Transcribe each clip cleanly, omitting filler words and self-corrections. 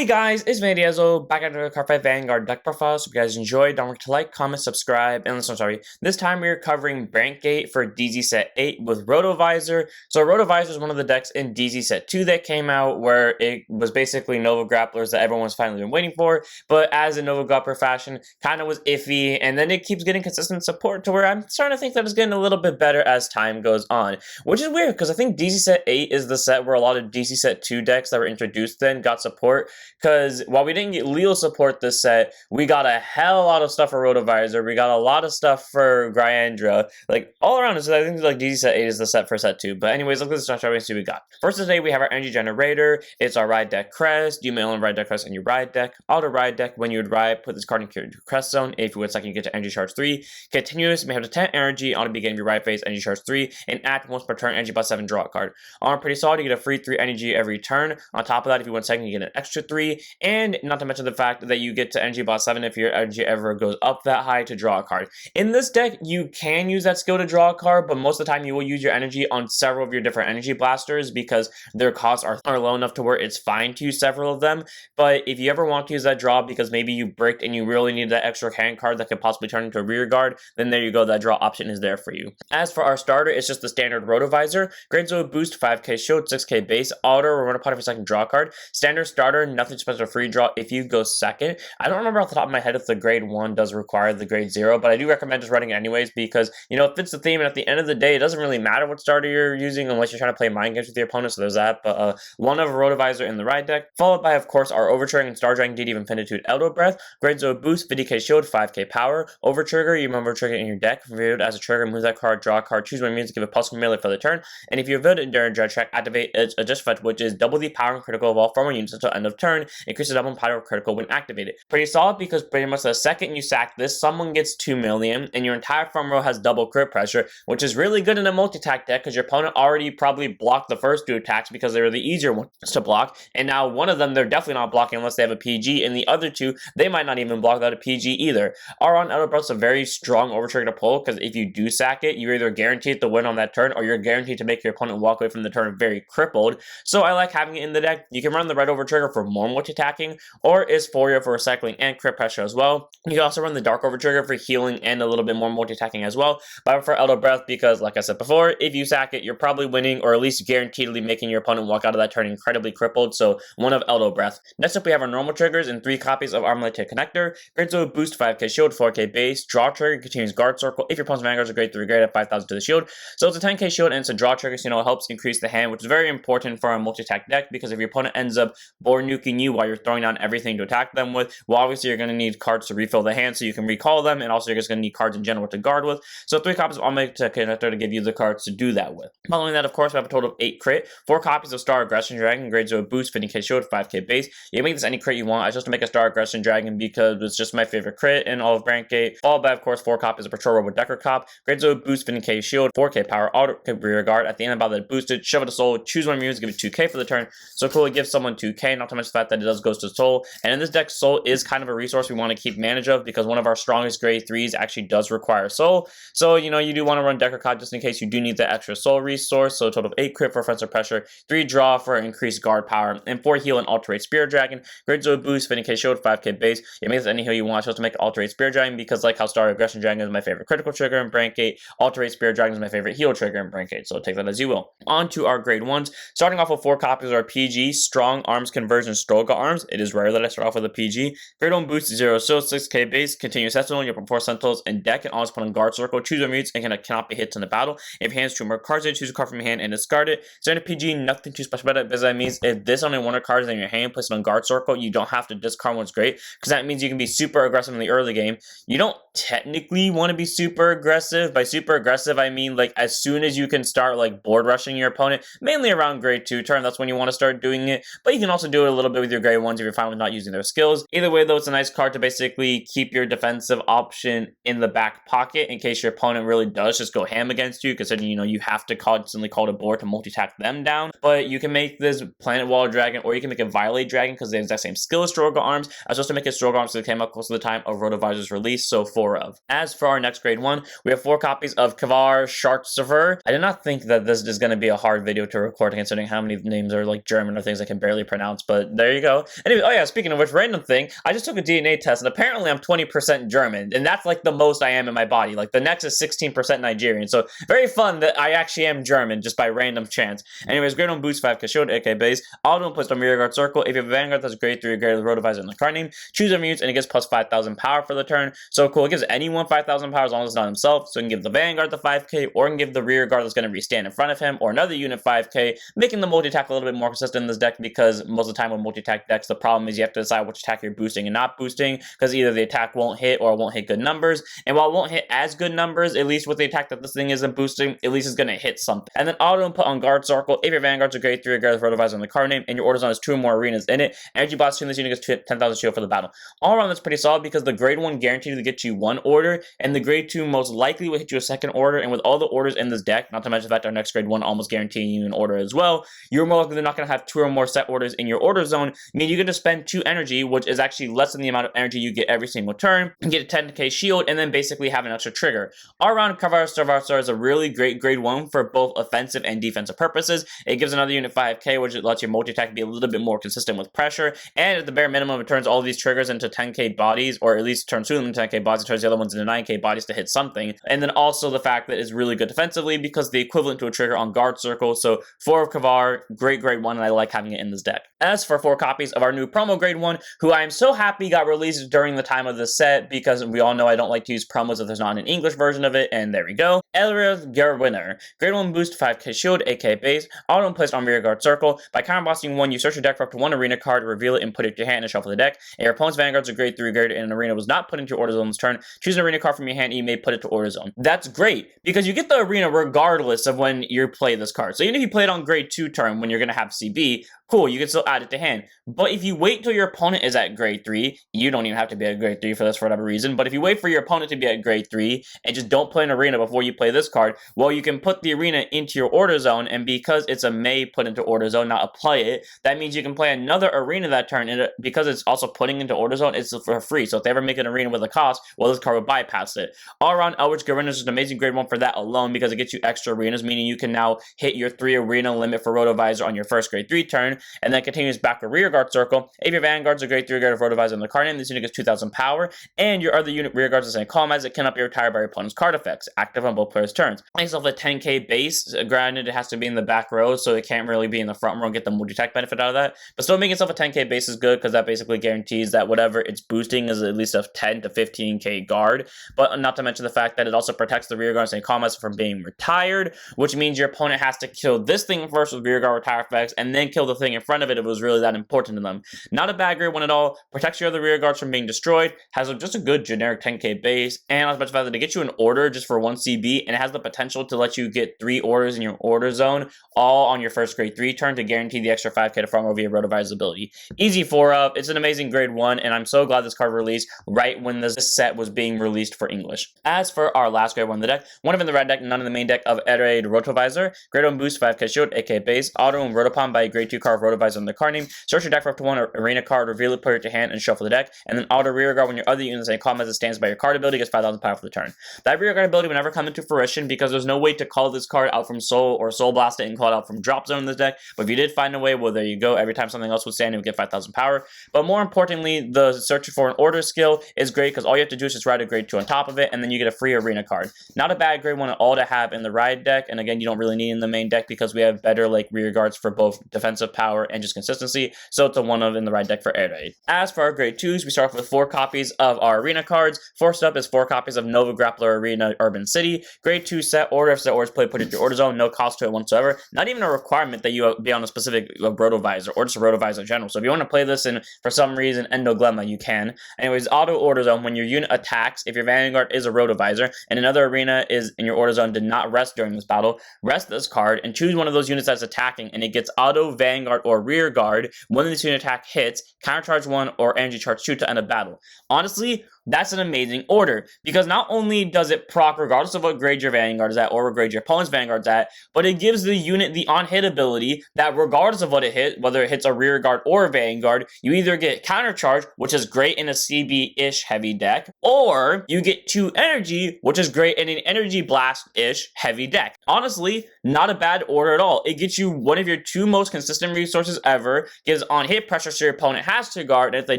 Hey guys, it's Mandiazzo, back at another Card Fight Vanguard deck profile. So if you guys enjoyed, don't forget to like, comment, subscribe, and listen, this time we're covering Brandt for DZ Set 8 with Rotovisor. So Rotovisor is one of the decks in DZ Set 2 that came out, where it was basically Nova Grapplers that everyone's finally been waiting for, but as a Nova Grappler fashion, kind of was iffy, and then it keeps getting consistent support to where I'm starting to think that it's getting a little bit better as time goes on, which is weird, because I think DZ Set 8 is the set where a lot of DZ Set 2 decks that were introduced then got support. Because while we didn't get Leo support this set, we got a hell of a lot of stuff for Rotovisor. We got a lot of stuff for Gryandra. Like, all around, so I think like DZ Set 8 is the set for set 2. But anyways, look at this stuff and see what we got. First today, we have our Energy Generator. It's our Ride Deck Crest. You may only ride deck Crest in your Ride deck. Auto Ride deck, when you would ride, put this card into your Crest zone. If you would second, you get to Energy Charge 3. Continuous, you may have to 10 energy on the beginning of your Ride phase, Energy Charge 3. And act once per turn, Energy by 7, draw a card. On pretty solid, you get a free 3 energy every turn. On top of that, if you win second, you get an extra 3. And not to mention the fact that you get to energy bot 7 if your energy ever goes up that high to draw a card. In this deck, you can use that skill to draw a card, but most of the time you will use your energy on several of your different energy blasters because their costs are low enough to where it's fine to use several of them. But if you ever want to use that draw because maybe you bricked and you really need that extra hand card that could possibly turn into a rear guard, then there you go, that draw option is there for you. As for our starter, it's just the standard Rotovisor. Glanzel boost, 5k shield, 6k base, auto, run a pot for second draw card. Standard starter, nothing special, free draw if you go second. I don't remember off the top of my head if the grade 1 does require the grade 0, but I do recommend just running it anyways because, you know, it fits the theme, and at the end of the day, it doesn't really matter what starter you're using unless you're trying to play mind games with your opponent, so there's that. But one of Rotovisor in the ride deck, followed by, of course, our Overtrigger and Star Dragon DD of Infinitude Elder Breath. Glanzel boost, 50k shield, 5k power. Overtrigger, you remember trigger in your deck. Revealed as a trigger, move that card, draw a card, choose one means to give a plus melee for the turn, and if you're revealed it during Dread Track, activate its adjust effect, which is double the power and critical of all former units until end of turn, increases double power critical when activated. Pretty solid because pretty much the second you sack this, someone gets 2 million and your entire front row has double crit pressure, which is really good in a multi-attack deck because your opponent already probably blocked the first 2 attacks because they were the easier ones to block, and now one of them they're definitely not blocking unless they have a PG, and the other 2 they might not even block without a PG either. Our Elder Breath is a very strong overtrigger to pull because if you do sack it, you're either guaranteed to win on that turn or you're guaranteed to make your opponent walk away from the turn very crippled. So I like having it in the deck. You can run the red overtrigger for more multi-attacking, or Isphoria for recycling and crit pressure as well. You can also run the Dark Overtrigger for healing and a little bit more multi-attacking as well. But I prefer Elder Breath because, like I said before, if you sack it, you're probably winning or at least guaranteedly making your opponent walk out of that turn incredibly crippled, so one of Elder Breath. Next up, we have our normal triggers and 3 copies of Armlet Connector. Glanzel boost, 5k shield, 4k base. Draw trigger continues guard circle if your opponent's vanguard is a grade 3 grade at 5,000 to the shield. So it's a 10k shield and it's a draw trigger, so you know it helps increase the hand, which is very important for a multi-attack deck because if your opponent ends up board nuking you while you're throwing down everything to attack them with, well, obviously you're going to need cards to refill the hand so you can recall them, and also you're just going to need cards in general to guard with. So 3 copies of Armlet Connector to give you the cards to do that with. Following that, of course, we have a total of 8 crit, 4 copies of Star Aggression Dragon, Glanzel boost, 50k shield, 5k base. You can make this any crit you want. I chose to make a Star Aggression Dragon because it's just my favorite crit in all of Brandt, followed by, of course, 4 copies of Patrol Robo Decker Cop, Glanzel boost, 50k shield, 4k power, auto rear guard. At the end of battle, boosted, shove it to soul, choose one muse, give it 2k for the turn. So cool, it gives someone 2k, not to mention the fact that it does goes to soul. And in this deck, soul is kind of a resource we want to keep manage of because one of our strongest grade 3s actually does require soul. So, you know, you do want to run Decker Cop just in case you do need the extra soul resource. So a total of 8 crit for offensive pressure, 3 draw for increased guard power, and 4 heal and alterate Spear Dragon. Glanzel boost, 50k shield, 5k base. You make this any heal you want. I chose to make alterate Spear Dragon because, like how Star Aggression Dragon is my favorite critical trigger in Brandt, alterate Spear Dragon is my favorite heal trigger in Brandt, so take that as you will. On to our grade 1s. Starting off with 4 copies of our PG, Strong Arms Conversion Stroga Arms. It is rare that I start off with a PG. Grade 1 boost, 0 shield, 6k base, continuous sentinel, you put 4 sentinels in deck and always put on guard circle, choose your mutes, and cannot be hit in the battle. If your hands 2 more cards in, choose a card from your hand and discard it. Standard PG, nothing too special about it, because that means if this only one of cards in your hand, place it on guard circle, you don't have to discard what's great, because that means you can be super aggressive in the early game. You don't technically want to be super aggressive. By super aggressive, I mean like as soon as you can start like board rushing your opponent, mainly around grade 2 turn, that's when you want to start doing it, but you can also do it a little bit with your grade 1s if you're fine with not using their skills. Either way though, it's a nice card to basically keep your defensive option in the back pocket in case your opponent really does just go ham against you, because then you know you have to constantly call to board to multi-attack them down. But you can make this Planet Wall Dragon, or you can make a Violate Dragon because they have the exact same skill as Stroga Arms. I was supposed to make it Stroga Arms because it came out close to the time of Rotovisor's release, so 4 of. As for our next grade 1, we have 4 copies of Kvar Scharfshutzer. I did not think that this is going to be a hard video to record considering how many names are like German or things I can barely pronounce, but there there you go. Anyway, oh yeah, speaking of which, random thing, I just took a DNA test, and apparently I'm 20% German, and that's like the most I am in my body. Like, the next is 16% Nigerian, so very fun that I actually am German, just by random chance. Anyways, grade 1 boost 5k shield, AK base, auto and placed on rear guard circle. If you have a Vanguard that's grade 3 or greater, the Rotovisor in the card name, choose a mute, and it gets plus 5,000 power for the turn. So cool, it gives anyone 5,000 power as long as it's not himself, so it can give the Vanguard the 5k, or it can give the rear guard that's going to restand in front of him, or another unit 5k, making the multi-attack a little bit more consistent in this deck, because most of the time with multi-attack decks, the problem is you have to decide which attack you're boosting and not boosting, because either the attack won't hit or it won't hit good numbers, and while it won't hit as good numbers, at least with the attack that this thing isn't boosting, at least it's going to hit something. And then auto input on guard circle, if your Vanguard's a grade 3 or greater with Rotovisor in the card name, and your order zone has 2 or more arenas in it, energy bots tune this unit gets 10,000 shield for the battle. All around that's pretty solid, because the grade 1 guaranteed to get you 1 order, and the grade 2 most likely will hit you a 2nd order, and with all the orders in this deck, not to mention the fact our next grade 1 almost guaranteeing you an order as well, you're more likely than not going to have 2 or more set orders in your order zone, meaning you're going to spend 2 energy, which is actually less than the amount of energy you get every single turn, and get a 10k shield, and then basically have an extra trigger. All around, Kvar Scharfshutzer is a really great grade 1 for both offensive and defensive purposes. It gives another unit 5k, which lets your multi-attack be a little bit more consistent with pressure, and at the bare minimum, it turns all of these triggers into 10k bodies, or at least turns 2 of them into 10k bodies, and turns the other ones into 9k bodies to hit something. And then also the fact that it's really good defensively, because the equivalent to a trigger on guard circle, so 4 of Kvar, great grade 1, and I like having it in this deck. As for 4 copies of our new promo grade 1, who I am so happy got released during the time of this set, because we all know I don't like to use promos if there's not an English version of it, and there we go. Ehrlich Gewinner, grade 1 boost 5k shield, AK base, auto and placed on rear guard circle. By counterbossing 1, you search your deck for up to 1 arena card, reveal it, and put it to your hand and shuffle the deck. And your opponent's Vanguard's a grade 3 greater in an arena was not put into your order zone this turn. Choose an arena card from your hand and you may put it to order zone. That's great, because you get the arena regardless of when you play this card. So even if you play it on grade 2 turn when you're going to have CB, cool, you can still add it to hand. But if you wait till your opponent is at grade 3, you don't even have to be at grade 3 for this for whatever reason, but if you wait for your opponent to be at grade 3 and just don't play an arena before you play this card, well, you can put the arena into your order zone, and because it's a may put into order zone, not a play it, that means you can play another arena that turn, and because it's also putting into order zone, it's for free. So if they ever make an arena with a cost, well, this card will bypass it. All around, Ehrlich Gewinner is an amazing grade 1 for that alone, because it gets you extra arenas, meaning you can now hit your 3 arena limit for Rotovisor on your first grade 3 turn, and then continues back a rear guard circle. If your Vanguard's a grade 3 grade of Rotovisor in the card name, this unit gets 2,000 power, and your other unit rear guards the same column as it cannot be retired by your opponent's card effects, active on both players' turns. Makes off a 10k base, granted it has to be in the back row, so it can't really be in the front row and get the multi-attack benefit out of that, but still making itself a 10k base is good, because that basically guarantees that whatever it's boosting is at least a 10 to 15k guard, but not to mention the fact that it also protects the rear guard same column as from being retired, which means your opponent has to kill this thing first with rear guard retire effects, and then kill the thing in front of it if it was really that important to them. Not a bad grade 1 at all, protects your other rear guards from being destroyed, has just a good generic 10k base, and I was about to say that to get you an order just for 1 CB, and it has the potential to let you get 3 orders in your order zone, all on your first grade 3 turn to guarantee the extra 5k to farm over your Rotovisor's ability. Easy 4-up, it's an amazing grade 1, and I'm so glad this card released right when this set was being released for English. As for our last grade 1 in the deck, one of in the red deck, none in the main deck of Ehrlich Rotovisor, grade 1 boost 5k shield, AK base, auto and Rotopon by a grade 2 card of Rotovisor in the card name, search your deck for up to 1 arena card, reveal it, put it to hand, and shuffle the deck, and then auto rear guard when your other unit in the same column as it stands by your card ability gets 5,000 power for the turn. That rear guard ability will never come into fruition, because there's no way to call this card out from Soul or Soul Blast it and call it out from Drop Zone in this deck, but if you did find a way, well, there you go. Every time something else would stand, it would get 5,000 power. But more importantly, the search for an order skill is great, because all you have to do is just ride a grade 2 on top of it, and then you get a free arena card. Not a bad grade 1 at all to have in the ride deck, and again, you don't really need in the main deck, because we have better like rear guards for both defensive power and just consistency, so it's a 1 of in the ride deck for Ehrlich. As for our grade 2s, we start off with 4 copies of our arena cards. First up is 4 copies of Nova Grappler Arena Urban City. Grade 2 set order. If set orders play, put it in your order zone. No cost to it whatsoever. Not even a requirement that you be on a specific Rotovisor or just a Rotovisor in general. So if you want to play this in, for some reason, Endoglemma, you can. Anyways, auto order zone. When your unit attacks, if your Vanguard is a Rotovisor and another arena is in your order zone did not rest during this battle, rest this card and choose one of those units that's attacking, and it gets auto Vanguard or rear guard when this unit attack hits, countercharge 1 or energy charge 2 to end a battle. Honestly, that's an amazing order, because not only does it proc regardless of what grade your Vanguard is at or what grade your opponent's Vanguard's at, but it gives the unit the on-hit ability that regardless of what it hits, whether it hits a rear guard or a Vanguard, you either get counter charge, which is great in a CB-ish heavy deck, or you get 2 energy, which is great in an energy blast-ish heavy deck. Honestly, not a bad order at all. It gets you one of your 2 most consistent resources ever, gives on-hit pressure so your opponent has to guard, and if they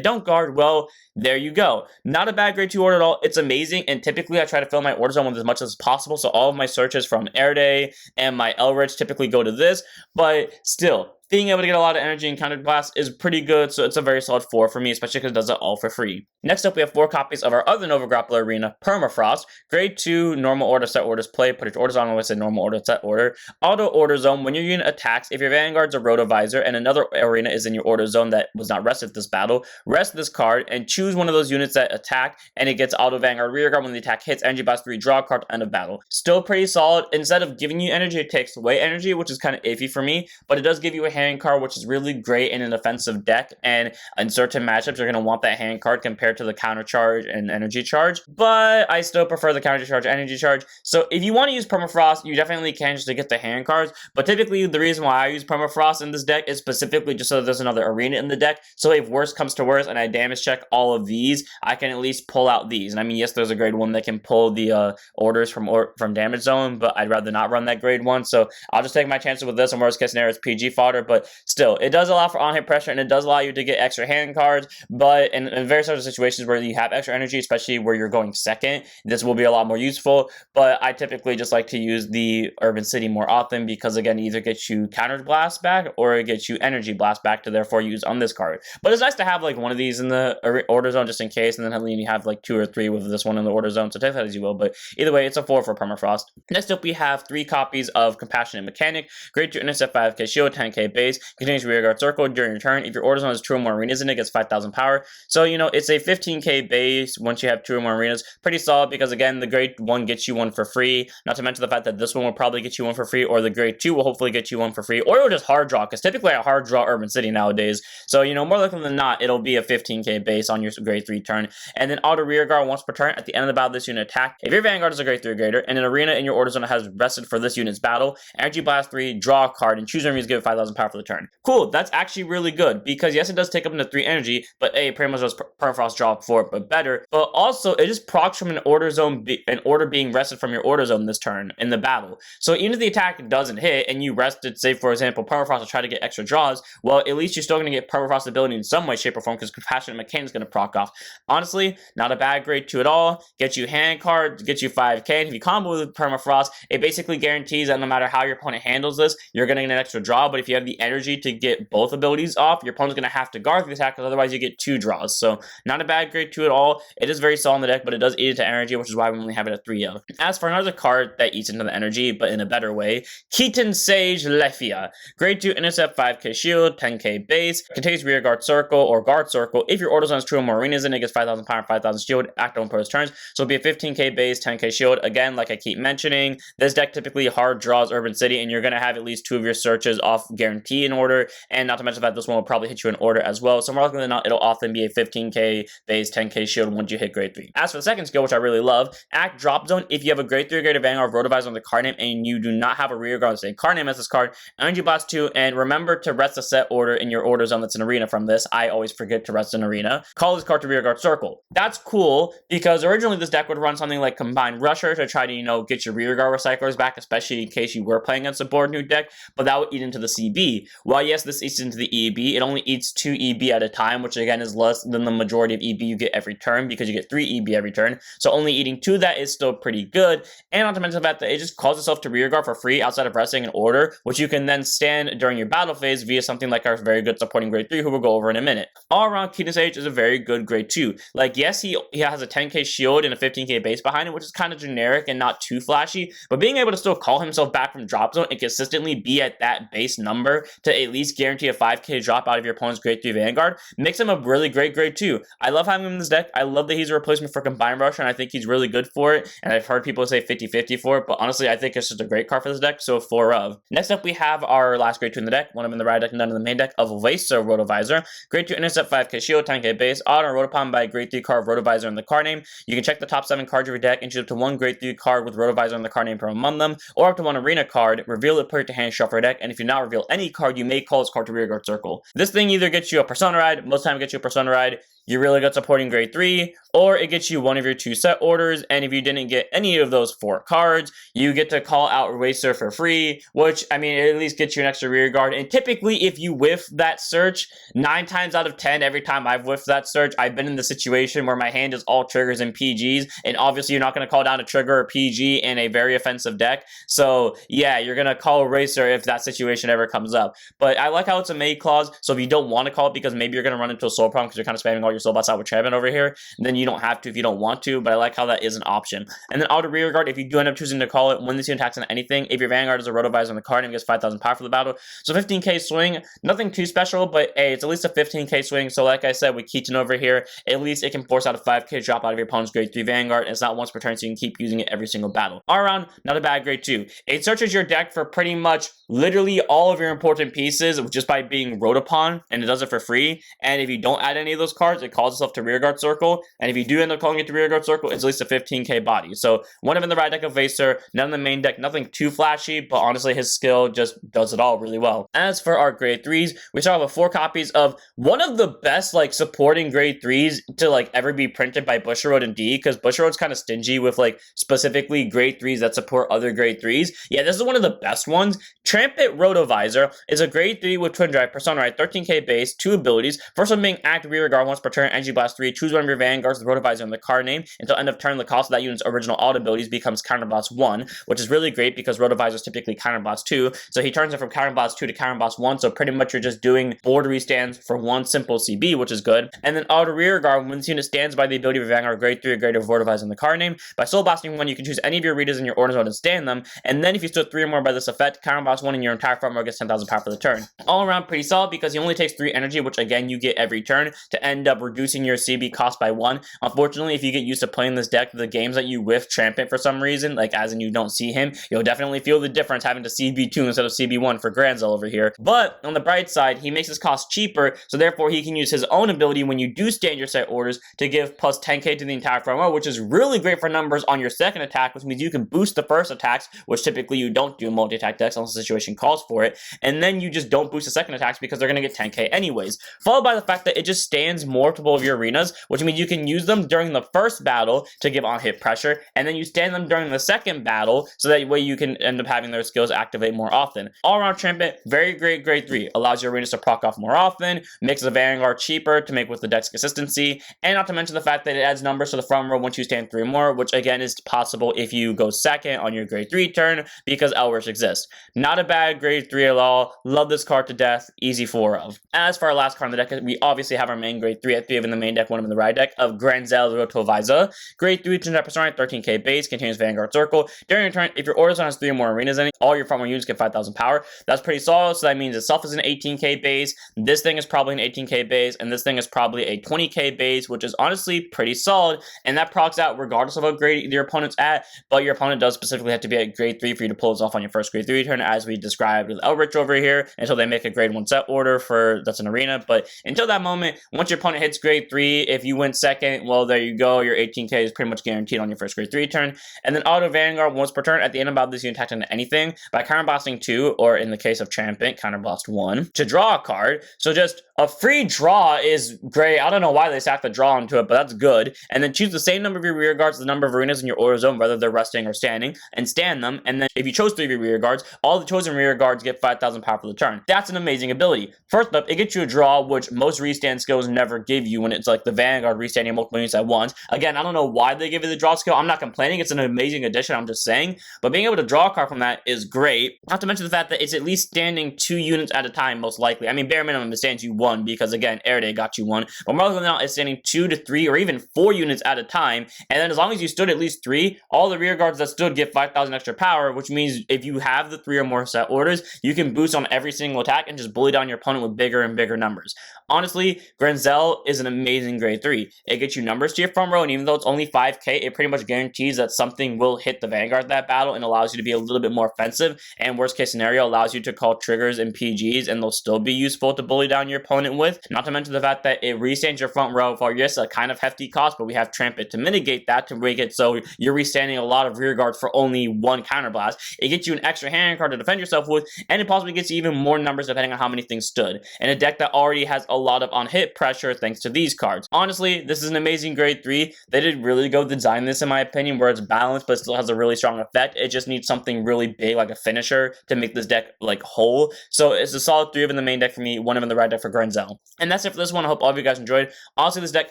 don't guard, well, there you go. Not a bad grade 2 order at all. It's amazing, and typically I try to fill my order zone with as much as possible, so all of my searches from Airday and my Elrich typically go to this, but still, being able to get a lot of energy and counter blast is pretty good, so it's a very solid 4 for me, especially because it does it all for free. Next up, we have 4 copies of our other Nova Grappler Arena, Permafrost. Grade 2, normal order, set orders, play, put your orders on with a normal order, set order. Auto order zone, when your unit attacks, if your Vanguard's a Rotovisor and another arena is in your order zone that was not rested this battle, rest this card and choose one of those units that attack, and it gets auto Vanguard rear guard when the attack hits, energy blast 3, draw a card, end of battle. Still pretty solid. Instead of giving you energy, it takes away energy, which is kind of iffy for me, but it does give you a hand card, which is really great in an offensive deck, and in certain matchups you're going to want that hand card compared to the counter charge and energy charge, but I still prefer the counter charge energy charge. So if you want to use Permafrost, you definitely can just to get the hand cards, but typically the reason why I use Permafrost in this deck is specifically just so that there's another arena in the deck, so if worst comes to worst and I damage check all of these, I can at least pull out these. And I mean, yes, there's a grade 1 that can pull the orders from damage zone, but I'd rather not run that grade 1, so I'll just take my chances with this, and worst case scenario it's PG fodder, but still, it does allow for on-hit pressure, and it does allow you to get extra hand cards, but in very certain situations where you have extra energy, especially where you're going second, this will be a lot more useful, but I typically just like to use the Urban City more often, because again, it either gets you counter blast back, or it gets you energy blast back to therefore use on this card. But it's nice to have like one of these in the order zone just in case, and then you have like 2 or 3 with this one in the order zone, so take that as you will, but either way, it's a 4 for Permafrost. Next up, we have 3 copies of Compassionate Mechanic, grade 2 intercept 5k shield, 10k base, continues rearguard circle during your turn. If your order zone has 2 or more arenas in it, gets 5,000 power. So, you know, it's a 15k base once you have 2 or more arenas. Pretty solid, because again, the grade 1 gets you one for free, not to mention the fact that this one will probably get you one for free, or the grade 2 will hopefully get you one for free, or it'll just hard draw, because typically I hard draw Urban City nowadays. So, you know, more likely than not, it'll be a 15k base on your grade 3 turn. And then auto rear guard once per turn. At the end of the battle, this unit attack. If your Vanguard is a grade 3 grader, and an arena in your order zone has rested for this unit's battle, energy blast 3, draw a card, and choose enemies, give it 5,000 power for the turn. Cool, that's actually really good, because yes, it does take up into 3 energy, but A, pretty much does Permafrost draw for it, but better. But also, it just procs from an order zone, an order being rested from your order zone this turn in the battle. So even if the attack doesn't hit, and you rested, say for example, Permafrost to try to get extra draws, well, at least you're still going to get Permafrost ability in some way, shape, or form, because Compassionate Mechanic is going to proc off. Honestly, not a bad grade 2 at all. Get you hand cards, get you 5k, and if you combo with Permafrost, it basically guarantees that no matter how your opponent handles this, you're going to get an extra draw, but if you have the energy to get both abilities off, your opponent's going to have to guard the attack, because otherwise you get 2 draws. So not a bad grade 2 at all. It is very solid in the deck, but it does eat into energy, which is why we only have it at 3 of. As for another card that eats into the energy, but in a better way, Kettensage Leyfia. Grade 2 intercept 5k shield, 10k base, contains rear guard circle or guard circle. If your order zone has 2 or more arenas in it, gets 5,000 power, 5,000 shield, act on opponent's turns. So it'll be a 15k base, 10k shield. Again, like I keep mentioning, this deck typically hard draws Urban City, and you're going to have at least 2 of your searches off guarantee in order, and not to mention that this one will probably hit you in order as well. So more likely than not, it'll often be a 15k base, 10k shield once you hit grade 3. As for the second skill, which I really love, Act Drop Zone. If you have a grade 3 or greater Vanguard Rotovisor on the card name, and you do not have a rear guard on the same card name as this card, energy blast 2, and remember to rest the set order in your order zone that's an arena from this. I always forget to rest an arena. Call this card to rear guard circle. That's cool, because originally this deck would run something like Combined Rusher to try to, you know, get your rear guard recyclers back, especially in case you were playing against a board new deck, but that would eat into the CB. While yes, this eats into the EB, it only eats 2 EB at a time, which again is less than the majority of EB you get every turn, because you get 3 EB every turn. So only eating 2 of that is still pretty good, and not to mention the fact that it just calls itself to rear guard for free outside of resting an order, which you can then stand during your battle phase via something like our very good supporting grade 3, who we'll go over in a minute. All around, Kettensage is a very good grade 2. Like, yes, he has a 10k shield and a 15k base behind it, which is kind of generic and not too flashy, but being able to still call himself back from drop zone and consistently be at that base number power to at least guarantee a 5k drop out of your opponent's grade 3 Vanguard makes him a really great grade 2. I love having him in this deck. I love that he's a replacement for Combine Rush, and I think he's really good for it, and I've heard people say 50-50 for it, but honestly, I think it's just a great card for this deck, so 4 of. Next up, we have our last grade 2 in the deck, one of them in the right deck and none in the main deck, of Glanzel Rotovisor. Grade 2 intercept, 5k shield, 10k base, auto Rotopon by a grade 3 card of Rotovisor in the card name. You can check the top 7 cards of your deck and choose up to 1 grade 3 card with Rotovisor in the card name from among them, or up to 1 arena card, reveal it, put it to hand, shuffle your deck, and if you not reveal any card, you may call this card to rearguard circle. This thing either gets you a Persona Ride, most time it gets you a Persona Ride, you're really good supporting grade 3, or it gets you one of your 2 set orders, and if you didn't get any of those 4 cards, you get to call out Racer for free, which, I mean, it at least gets you an extra rear guard, and typically, if you whiff that search, 9 times out of 10, every time I've whiffed that search, I've been in the situation where my hand is all triggers and PGs, and obviously you're not going to call down a trigger or PG in a very offensive deck, so yeah, you're going to call Racer if that situation ever comes up, but I like how it's a made clause, so if you don't want to call it because maybe you're going to run into a soul problem because you're kind of spamming all your soul bots out with Trabant over here, then you don't have to if you don't want to, but I like how that is an option. And then auto rear guard, if you do end up choosing to call it when this unit attacks on anything, if your Vanguard is a Rotovisor on the card and gets 5,000 power for the battle, so 15k swing, nothing too special, but hey, it's at least a 15k swing, so like I said with Keaton over here, at least it can force out a 5k drop out of your opponent's grade 3 Vanguard, and it's not once per turn, so you can keep using it every single battle. All around, not a bad grade 2. It searches your deck for pretty much literally all of your important pieces just by being Rotopon, and it does it for free, and if you don't add any of those cards, it calls itself to rearguard circle, and if you do end up calling it to rearguard circle, it's at least a 15k body. So one of them in the right deck of Vaser, none in the main deck, nothing too flashy, but honestly his skill just does it all really well. As for our grade 3s, we start with 4 copies of one of the best like supporting grade 3s to like ever be printed by Bushiroad and D, because Bushiroad's kind of stingy with like specifically grade 3s that support other grade 3s. Yeah, this is one of the best ones. Trabant Rotovisor is a grade 3 with Twin Drive, Persona Ride, 13k base, 2 abilities. First one being Act Rearguard once per turn, Energy Blast 3, choose one of your Vanguards with Rotovisor in the card name. Until end of turn, the cost of that unit's original auto abilities becomes Counterblast 1, which is really great because Rotovisor is typically Counterblast 2, so he turns it from Counterblast 2 to Counterblast 1, so pretty much you're just doing border stands for one simple CB, which is good. And then auto Rearguard, when this unit stands by the ability of your Vanguard grade 3 or greater of Rotovisor in the card name. By Soul Blasting 1, you can choose any of your readers in your order zone and stand them, and then if you stood 3 or more by this effect, Counterblast 1 in your entire front row gets 10,000 power for the turn. All around pretty solid because he only takes 3 energy, which again you get every turn, to end up reducing your CB cost by 1. Unfortunately, if you get used to playing this deck, the games that you whiff Trabant for some reason, like as in you don't see him, you'll definitely feel the difference having to CB2 instead of CB1 for Glanzel over here. But on the bright side, he makes his cost cheaper, so therefore he can use his own ability when you do stand your set orders to give plus 10k to the entire front row, which is really great for numbers on your second attack, which means you can boost the first attacks, which typically you don't do in multi-attack decks unless the situation calls for it, and then you just don't boost the second attacks because they're going to get 10k anyways. Followed by the fact that it just stands multiple of your arenas, which means you can use them during the first battle to give on-hit pressure, and then you stand them during the second battle, so that way you can end up having their skills activate more often. All around Trabant, very great grade 3. Allows your arenas to proc off more often, makes the Vanguard cheaper to make with the deck's consistency, and not to mention the fact that it adds numbers to the front row once you stand 3 more, which again is possible if you go second on your grade 3 turn, because Elrish exists. Not a bad grade 3 at all. Love this card to death. Easy 4 of. As for our last card in the deck, we obviously have our main grade 3 at 3 of in the main deck, 1 of in the right deck, of Glanzel Rotovisor. Grade 3, 2% 13k base, contains Vanguard Circle. During your turn, if your order zone has 3 or more arenas in it, all your front row units get 5,000 power. That's pretty solid, so that means itself is an 18k base, this thing is probably an 18k base, and this thing is probably a 20k base, which is honestly pretty solid, and that procs out regardless of what grade your opponent's at, but your opponent does specifically have to be at grade 3 for you to pull this off on your first grade 3 turn, as we described with Elrich over here, until they make a grade 1 set order for that's an arena. But until that moment, once your opponent hits grade 3, if you win second, well, there you go, your 18k is pretty much guaranteed on your first grade 3 turn. And then auto Vanguard once per turn. At the end of battle, this unit attacked into anything by counterblasting 2, or in the case of Trabant, counterblast 1 to draw a card. So just a free draw is great. I don't know why they stacked the draw into it, but that's good. And then choose the same number of your rear guards, the number of arenas in your order zone, whether they're resting or standing, and stand them. And then if you chose 3 of your rear guards, all the chosen rear guards get 5,000 power for the turn. That's an amazing ability. First up, it gets you a draw, which most restand skills never give give you when it's like the Vanguard restanding multiple units at once. Again, I don't know why they give you the draw skill. I'm not complaining. It's an amazing addition. I'm just saying. But being able to draw a card from that is great. Not to mention the fact that it's at least standing 2 units at a time, most likely. I mean, bare minimum, it stands you 1 because, again, Air Day got you 1. But more likely than not, it's standing 2 to 3 or even 4 units at a time. And then as long as you stood at least 3, all the rear guards that stood get 5,000 extra power, which means if you have the 3 or more set orders, you can boost on every single attack and just bully down your opponent with bigger and bigger numbers. Honestly, Glanzel is an amazing grade 3. It gets you numbers to your front row, and even though it's only 5k, it pretty much guarantees that something will hit the Vanguard that battle and allows you to be a little bit more offensive, and worst case scenario, allows you to call triggers and PGs, and they'll still be useful to bully down your opponent with. Not to mention the fact that it restands your front row for, yes, a kind of hefty cost, but we have Trampet to mitigate that, to make it so you're restanding a lot of rear guards for only 1 counterblast. It gets you an extra hand card to defend yourself with, and it possibly gets you even more numbers depending on how many things stood. And a deck that already has a lot of on-hit pressure thanks to these cards. Honestly, this is an amazing grade 3. They did really go design this, in my opinion, where it's balanced but still has a really strong effect. It just needs something really big like a finisher to make this deck like whole. So it's a solid 3 of in the main deck for me, 1 of in the red deck for Glanzel. And that's it for this one. I hope all of you guys enjoyed. Honestly, this deck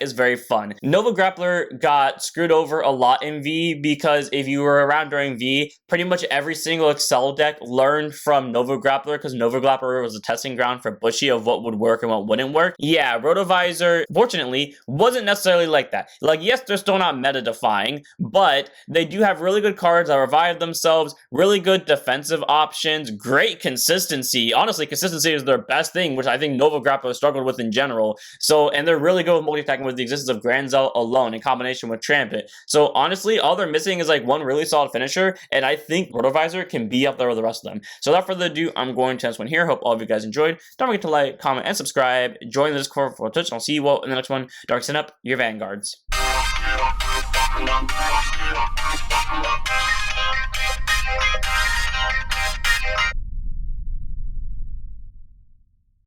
is very fun. Nova Grappler got screwed over a lot in V because if you were around during V, pretty much every single Excel deck learned from Nova Grappler because Nova Grappler was a testing ground for Bushy of what would work and what wouldn't work. Yeah, Rotovisor, fortunately, wasn't necessarily like that. Like, yes, they're still not meta-defying, but they do have really good cards that revive themselves, really good defensive options, great consistency. Honestly, consistency is their best thing, which I think Nova Grappler struggled with in general. So, and they're really good with multi-attacking with the existence of Glanzel alone in combination with Trampet. So, honestly, all they're missing is like one really solid finisher, and I think Rotovisor can be up there with the rest of them. So, without further ado, I'm going to end this one here. Hope all of you guys enjoyed. Don't forget to like, comment, and subscribe. Join the Discord for Twitch, and I'll see you all in the next one. Dark, send up your Vanguards.